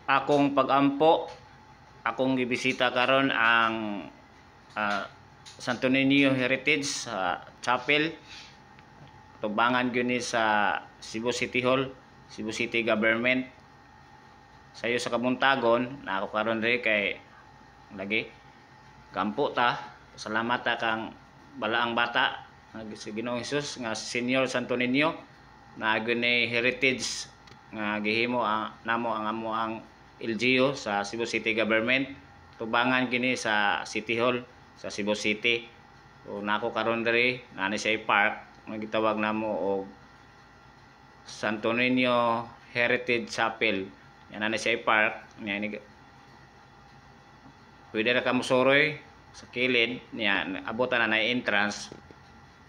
akong pag-ampo, akong gibisita karon ang Santo Niño Heritage sa Chapel. Tubangan gyud ni sa Cebu City Hall, Cebu City Government. Sayo sa Kabuntagon na ako karon diri kay lagi kampo ta. Salamat ta kang balaang bata si Ginoong Hesus nga Senior Santo Niño na ni heritage nga gihimo namo ang amo ang LGU sa Cebu City Government. Tubangan kini sa City Hall sa Cebu City. So nako karon diri nani siya park nga gitawag namo og Santo Niño Heritage Chapel. Yan nani siya park niya ni pwede ra ka mosoroy sa kilid niya, abutan na entrance.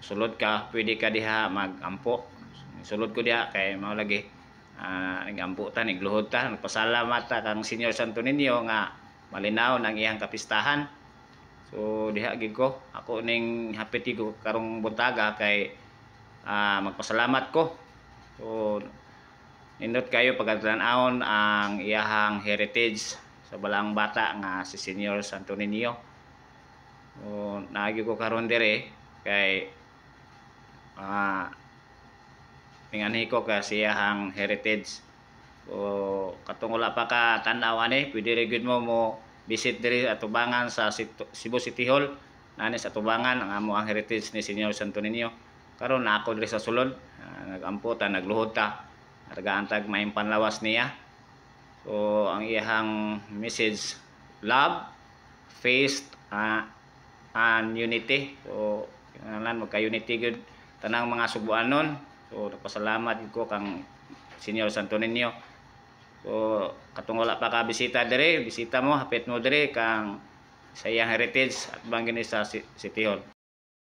Sulod ka, pwede ka diha magampo. Sulod ko diha kay mao lagi nagampo ta, nigluhod ta, nagpasalamat ta kang Senior Santo Niño nga malinaw nang iyang kapistahan. So diha gid ko, ako ning hapit ko karong buntaga kay magpasalamat ko. So nindot kayo pagatan-awon ang iyahang heritage sa balang bata nga si Senior Santo Niño. So naagi ko karon dire kay pinganhi ko ka siyahang heritage. So katong wala pa ka tan-aw ani, pwede ra gyud mo visit diri atubangan sa Cebu City Hall. Nani sa tubangan ang amo ang heritage ni Senior Santo Niño. Karon na ako diri sa sulod, nagampo ta, nagluhod ta, nagaantag maayong panlawas niya. So ang iyahang message, love, faith, and unity. So kinahanglan magka-unity gyud tanang mga Subuanon. So nagpasalamat ko kang Senior Santo Niño. So katong wala pa ka bisita dire, bisita mo, hapit mo dire kang sa iyang heritage at bangin sa City Hall.